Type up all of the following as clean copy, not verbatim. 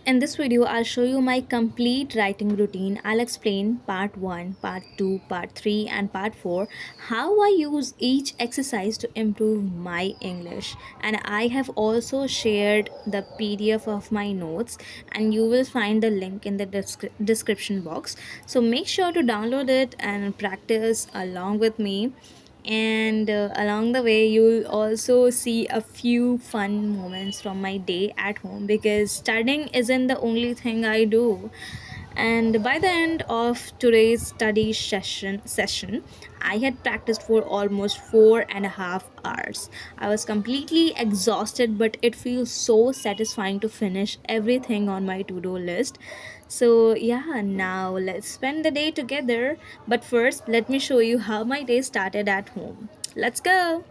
In this video, I'll show you my complete writing routine. I'll explain part 1, part 2, part 3, and part 4 how I use each exercise to improve my English. And I have also shared the PDF of my notes, and you will find the link in the description box. So make sure to download it and practice along with me, and along the way you'll also see a few fun moments from my day at home, because studying isn't the only thing I do. And by the end of today's study session, I had practiced for almost 4.5 hours. I was completely exhausted, but it feels so satisfying to finish everything on my to-do list. So yeah, now let's spend the day together. But first, let me show you how my day started at home. Let's go!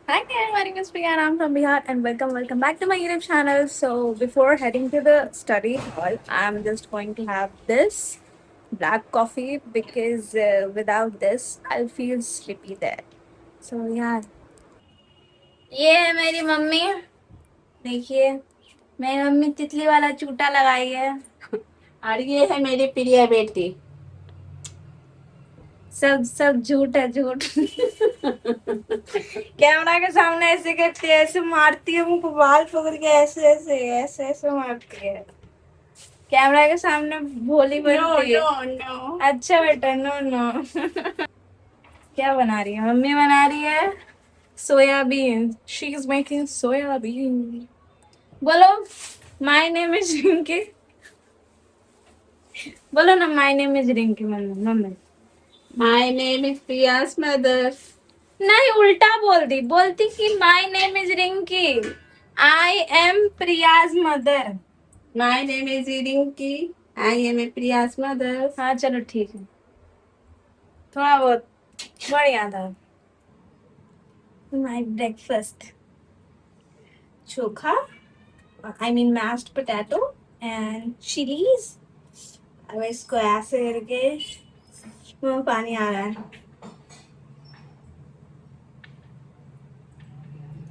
Hi there, my name is Priya and I'm from BIHAR, and welcome back to my YouTube channel. So before heading to the study hall, I'm just going to have this black coffee, because without this I'll feel sleepy there. So yeah, ये है मेरी mummy. देखिए, मेरी mummy तितली वाला चूटा लगाई है। और ये है मेरी प्रिय बेटी। सब सब झूठ है, झूठ। कैमरा के सामने ऐसे करती है, ऐसे मारती है मुंह पे, बाल पकड़ के ऐसे ऐसे ऐसे ऐसे मारती है। कैमरा के सामने भोली बनती है। No no. अच्छा बेटा, नो नो। क्या बना रही है? मम्मी बना रही है soybean. She is making soybean. बोलो, माय नेम इज रिंकी। बोलो ना, my name is Rinki. Mummy mummy my name is Priya's mother. नहीं, उल्टा बोल दी। बोलती कि my name is Rinki, I am Priya's mother. My name is Rinki, I am a Priya's mother. हाँ चलो ठीक है, थोड़ा बहुत बढ़िया था। My breakfast, chokha, I mean mashed potato and chillies. अब इसको ऐसे करके, मुंह में पानी आ रहा है।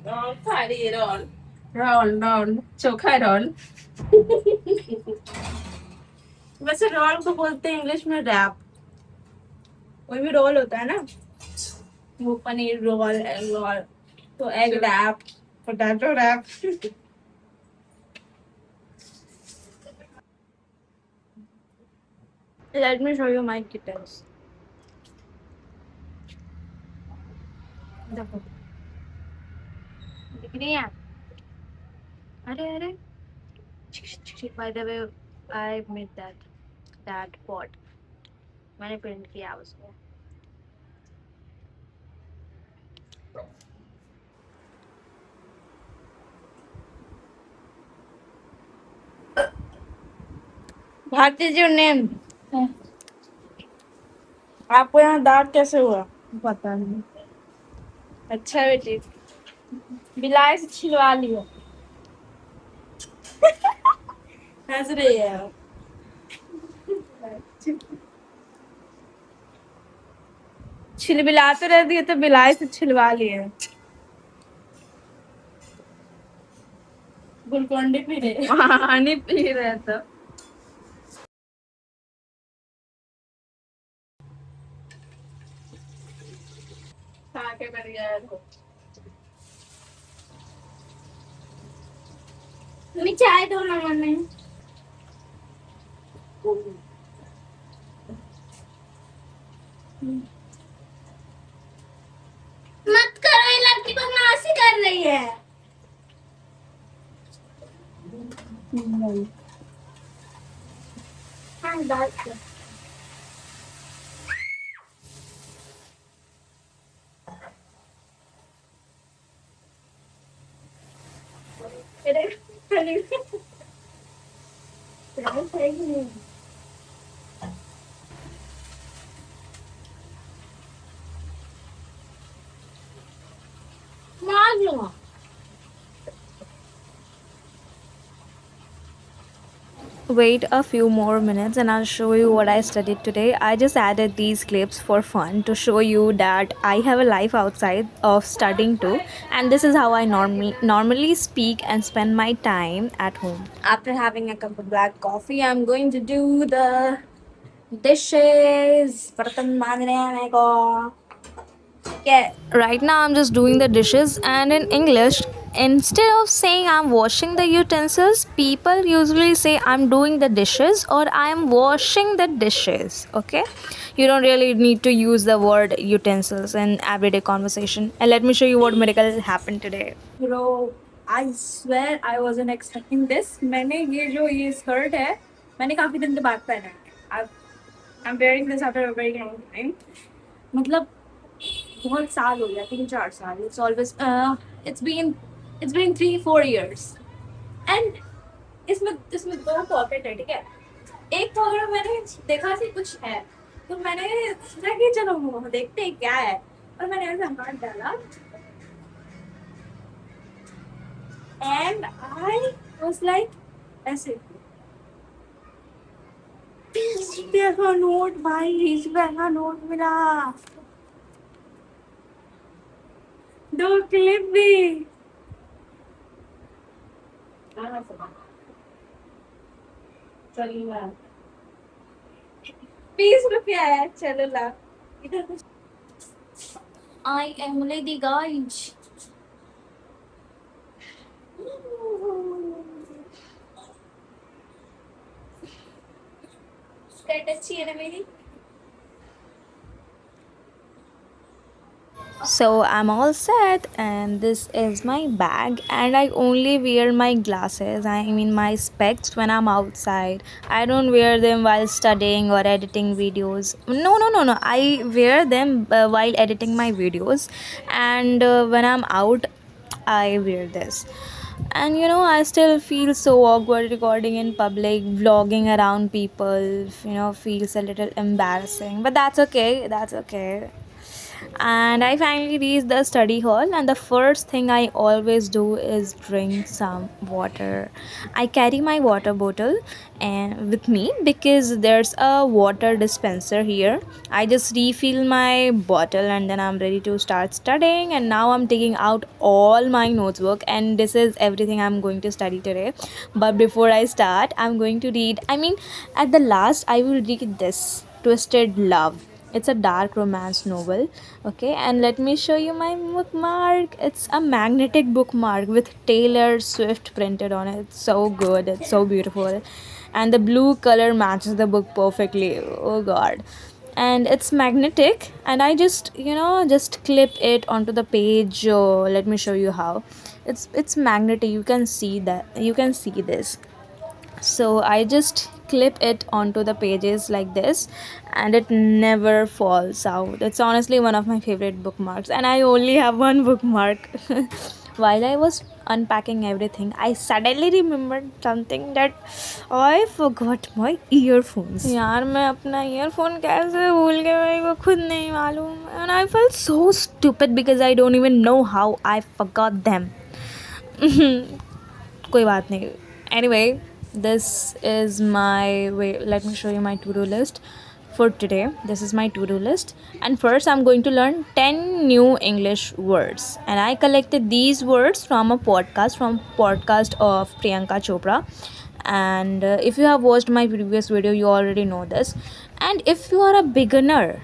रोल खाली रोल रोल रोल चोखा रोल। वैसे रोल को बोलते हैं इंग्लिश में रैप। कोई भी रोल होता है ना, वो पनीर रोल, एग रोल, तो egg wrap, potato wrap. Let me show you my kittens. देखो, दिख रही है? अरे अरे, by the way, I made that pot. मैंने प्रिंट किया उसको। भारती जी नेम, आपको यहाँ दांत कैसे हुआ? पता नहीं। अच्छा बेटी, बिलाई से छिलवा लियो। हंस रही है वो। छिलबिलाते रहती है तो बिलाई से छिलवा लिए। गुलकोंडी पी रहे। पानी पी रहे तो। खा के बढ़िया है। मम्मी चाय दो ना मम्मी। मत करो, ये लड़की बदमाशी कर रही है। हाँ डाल दो। मार लूंगा। wait a few more minutes and I'll show you what I studied today. I just added these clips for fun to show you that I have a life outside of studying too, and this is how I normally speak and spend my time at home. After having a cup of black coffee, I'm going to do the dishes. बर्तन मांजने हैं मेरे को. Yeah. Right now, I'm just doing the dishes, and in English, instead of saying I'm washing the utensils, people usually say I'm doing the dishes or I'm washing the dishes. Okay, you don't really need to use the word utensils in everyday conversation. And let me show you what miracle happened today. Bro, I swear I wasn't expecting this. मैंने ये skirt है, मैंने काफी दिन के बाद पहना है. I'm wearing this after a very long time. मतलब बहुत साल हो गया, 3-4 साल. It's been 3-4 years. And इसमें दो पॉकेट है, ठीक है. एक पॉकेट मैंने देखा कि कुछ है, तो मैंने सोचा कि चलो देखते हैं क्या है, और मैंने ऐसे हाथ डाला. And I was like, ऐसे 20 रुपये का नोट भाई, 20 रुपये का नोट मिला. दो क्लिप भी. चलो 20 रुपया है, चलो ला. इधर कुछ. I am Lady Guys. Skirt अच्छी है ना मेरी. So I'm all set, and this is my bag, and I only wear my glasses, I mean my specs, when I'm outside. I don't wear them while studying or editing videos. No. I wear them while editing my videos, and when I'm out, I wear this. And I still feel so awkward recording in public, vlogging around people, feels a little embarrassing, but that's okay. That's okay. And I finally reached the study hall, and the first thing I always do is drink some water. I carry my water bottle and with me because there's a water dispenser here. I just refill my bottle and then I'm ready to start studying. And now I'm taking out all my notebook, and this is everything I'm going to study today. But before I start, I'm going to read, at the last I will read this Twisted Love. It's a dark romance novel. Okay, and let me show you my bookmark. It's a magnetic bookmark with Taylor Swift printed on it. It's so good, it's so beautiful, and the blue color matches the book perfectly. Oh god. And it's magnetic, and I just clip it onto the page. Let me show you how. It's magnetic. You can see this. So I just clip it onto the pages like this, and it never falls out. It's honestly one of my favorite bookmarks, and I only have one bookmark. While I was unpacking everything, I suddenly remembered something, that I forgot my earphones. यार मैं अपना earphone कैसे भूल गया, मेरे को खुद नहीं मालूम. And I felt so stupid because I don't even know how I forgot them. कोई बात नहीं. Anyway, this is my way. Let me show you my to-do list for today. This is my to-do list, and first I'm going to learn 10 new English words, and I collected these words from a podcast of Priyanka Chopra. And if you have watched my previous video, you already know this. And if you are a beginner,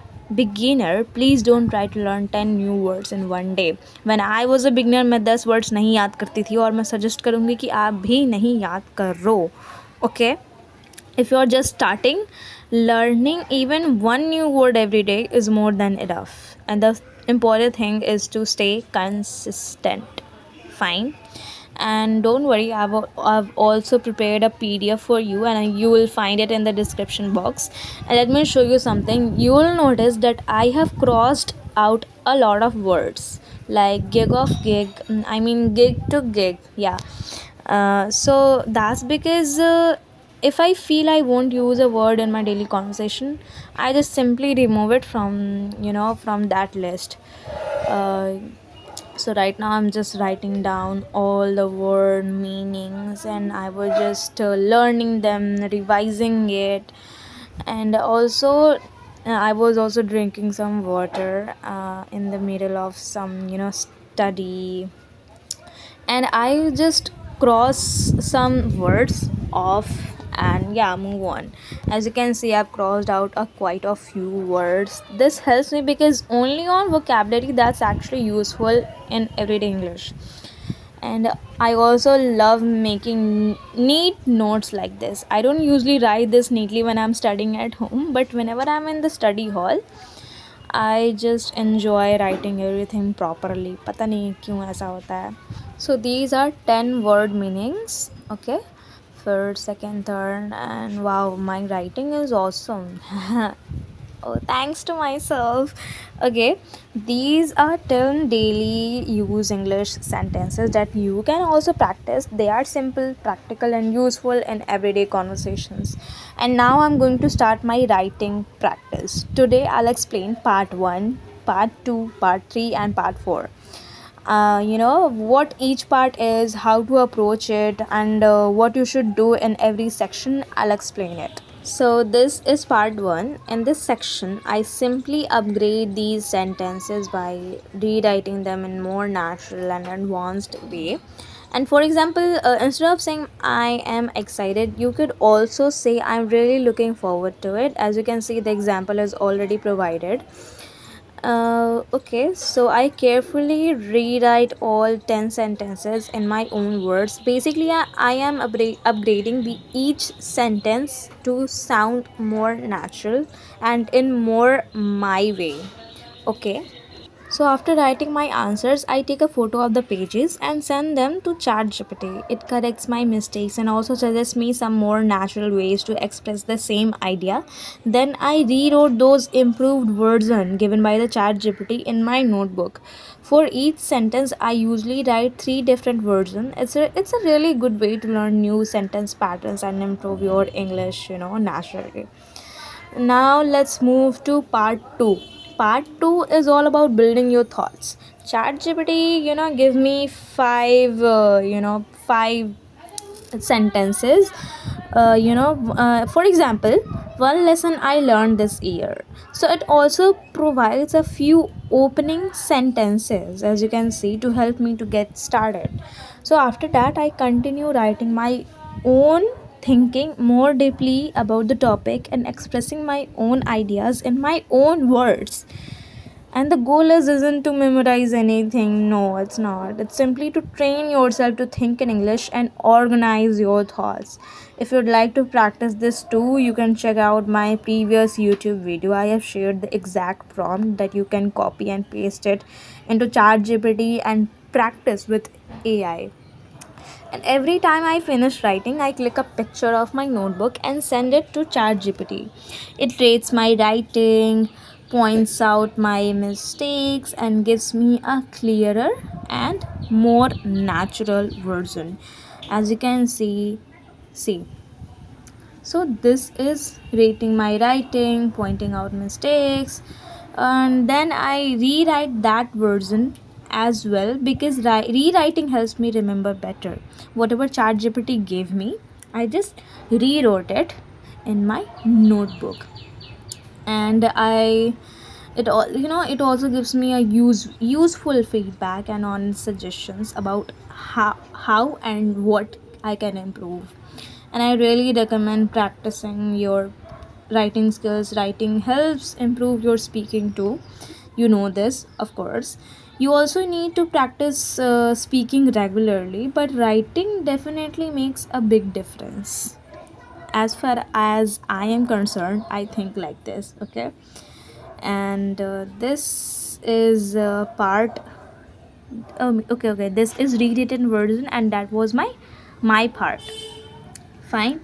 please don't try to learn 10 new words in one day. When I was a beginner, मैं 10 words नहीं याद करती थी, और मैं suggest करूँगी कि आप भी नहीं याद करो. Okay, if you're just starting, learning even one new word every day is more than enough, and the important thing is to stay consistent. Fine. And don't worry, I've also prepared a PDF for you, and you will find it in the description box. And let me show you something. You will notice that I have crossed out a lot of words, like gig to gig. Yeah. So that's because if I feel I won't use a word in my daily conversation, I just simply remove it from that list. uh, So right now I'm just writing down all the word meanings, and I was just learning them, revising it. And also I was also drinking some water in the middle of some study. And I just cross some words off and yeah, move on. As you can see, I've crossed out quite a few words. This helps me because only on vocabulary that's actually useful in everyday English. And I also love making neat notes like this. I don't usually write this neatly when I'm studying at home, but whenever I'm in the study hall, I just enjoy writing everything properly. पता नहीं क्यों ऐसा होता है. So these are 10 word meanings. Okay. First, second, third, and wow, my writing is awesome. Oh, thanks to myself. Okay, these are 10 daily use English sentences that you can also practice. They are simple, practical, and useful in everyday conversations. And now I'm going to start my writing practice. Today I'll explain part 1, part 2, part 3, and part 4. What each part is, how to approach it, and what you should do in every section. I'll explain it. So, this is part 1. In this section, I simply upgrade these sentences by rewriting them in more natural and advanced way. And for example, instead of saying I am excited, you could also say I'm really looking forward to it. As you can see, the example is already provided. Okay, so I carefully rewrite all 10 sentences in my own words. Basically, I am upgrading each sentence to sound more natural and in more my way. Okay. So after writing my answers, I take a photo of the pages and send them to ChatGPT. It corrects my mistakes and also suggests me some more natural ways to express the same idea. Then I rewrote those improved version given by the ChatGPT in my notebook. For each sentence, I usually write three different versions. It's a really good way to learn new sentence patterns and improve your English, naturally. Now let's move to part 2. Part 2 is all about building your thoughts. ChatGPT, give me five sentences. For example, one lesson I learned this year. So it also provides a few opening sentences, as you can see, to help me to get started. So after that, I continue writing my own thinking more deeply about the topic and expressing my own ideas in my own words. And the goal isn't to memorize anything. No, it's not. It's simply to train yourself to think in English and organize your thoughts. If you'd like to practice this too, you can check out my previous YouTube video. I have shared the exact prompt that you can copy and paste it into ChatGPT and practice with AI. And every time I finish writing, I click a picture of my notebook and send it to ChatGPT. It rates my writing, points out my mistakes, and gives me a clearer and more natural version. As you can see, so this is rating my writing, pointing out mistakes, and then I rewrite that version as well because rewriting helps me remember better. Whatever ChatGPT gave me, I just rewrote it in my notebook. And it also gives me a useful feedback and honest suggestions about how and what I can improve. And I really recommend practicing your writing skills. Writing helps improve your speaking too, this of course. You also need to practice speaking regularly, but writing definitely makes a big difference. As far as I am concerned, I think like this. Okay. And this is part okay, this is rewritten version, and that was my part. Fine.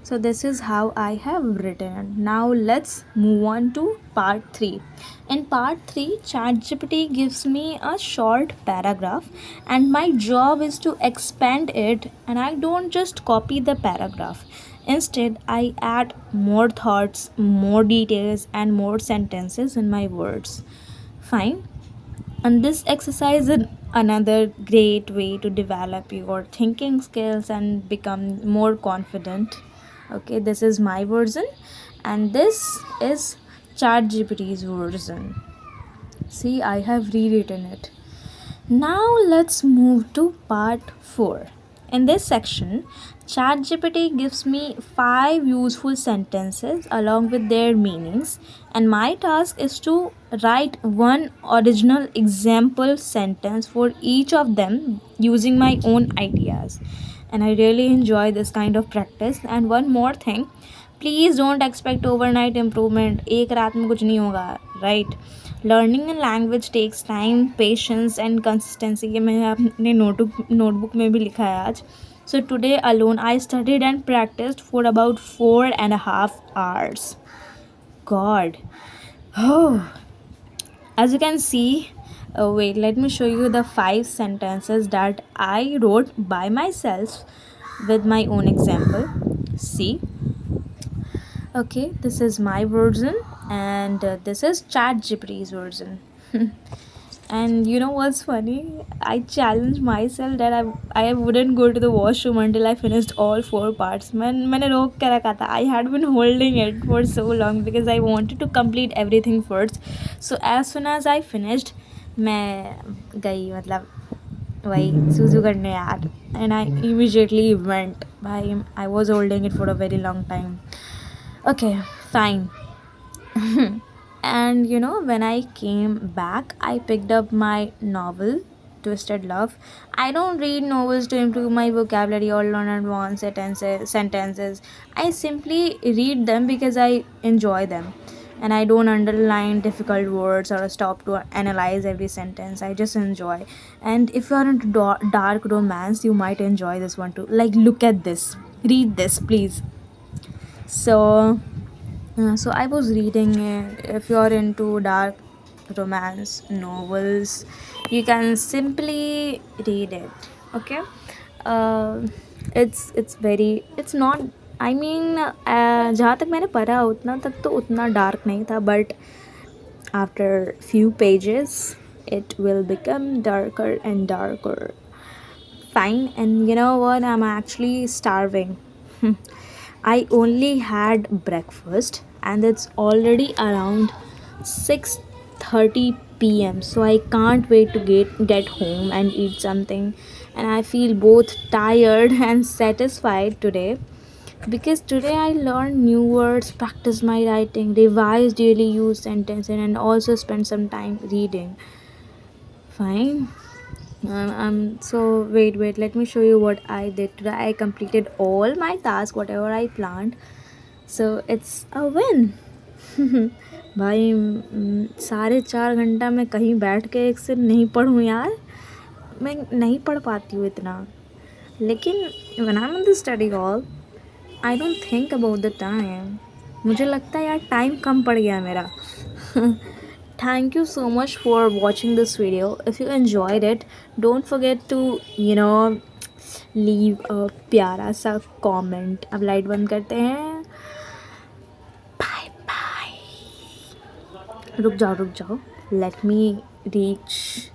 So this is how I have written. Now let's move on to part 3. In part 3, ChatGPT gives me a short paragraph, and my job is to expand it, and I don't just copy the paragraph. Instead, I add more thoughts, more details, and more sentences in my words. Fine. And this exercise is another great way to develop your thinking skills and become more confident. Okay, this is my version, and this is ChatGPT's version. See, I have rewritten it. Now let's move to part 4. In this section, ChatGPT gives me 5 useful sentences along with their meanings, and my task is to write one original example sentence for each of them using my own ideas. And I really enjoy this kind of practice. And one more thing, please don't expect overnight improvement. एक रात में कुछ नहीं होगा, right? Learning in language takes time patience and consistency, ये मैंने अपने notebook में भी लिखा है आज. So today alone I studied and practiced for about 4.5 hours. God. Oh. As you can see, wait, let me show you the 5 sentences that I wrote by myself with my own example. See. Okay, this is my version, and this is ChatGPT's version. And you know what's funny? I challenged myself that I wouldn't go to the washroom until I finished all 4 parts. मैंने रोक के रखा था. I had been holding it for so long because I wanted to complete everything first. So as soon as I finished, मैं गई, मतलब वही सूजू करने यार. And I immediately went. I was holding it for a very long time. Okay, fine. And you know, when I came back, I picked up my novel, Twisted Love. I don't read novels to improve my vocabulary or learn advanced sentences. I simply read them because I enjoy them. And I don't underline difficult words or stop to analyze every sentence. I just enjoy. And if you're into dark romance, you might enjoy this one too. Like, look at this. Read this, please. So I was reading it. If you're into dark romance novels, you can simply read it. Okay. uh, it's very, it's not, I mean, जहाँ तक मैंने पढ़ा उतना तक तो उतना dark नहीं था, but after few pages it will become darker and darker. Fine. And you know what, I'm actually starving. I only had breakfast and it's already around 6:30 p.m. So I can't wait to get home and eat something. And I feel both tired and satisfied today because today I learned new words, practiced my writing, revised daily use sentences, and also spent some time reading. Fine. So wait, let me show you what I did today. I completed all my tasks, whatever I planned. So it's a win. भाई 4.5 घंटा मैं कहीं बैठ के एक से नहीं पढ़ूँ यार. मैं नहीं पढ़ पाती हूँ इतना. लेकिन when I'm in the study hall, I don't think about the time. मुझे लगता है यार टाइम कम पड़ गया मेरा. Thank you so much for watching this video. If you enjoyed it, don't forget to, leave a प्यारा सा comment. अब लाइट बंद करते हैं. Bye bye. रुक जाओ. Let me reach,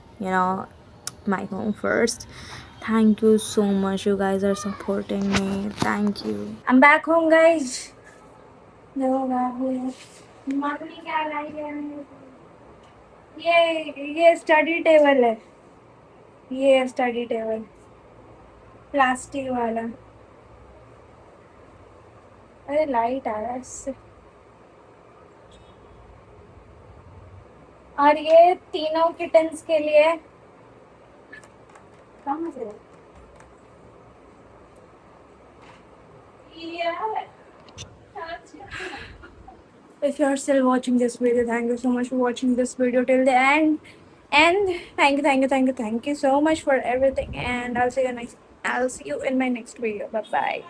my home first. Thank you so much. You guys are supporting me. Thank you. I'm back home, guys. देखो mummy क्या लाई है. ये स्टडी टेबल है. ये स्टडी टेबल प्लास्टिक वाला. अरे लाइट आ रहा है इससे. और ये तीनों किटन्स के लिए कहाँ से if you're still watching this video, thank you so much for watching this video till the end. And thank you so much for everything. And I'll see you in my next video. Bye bye.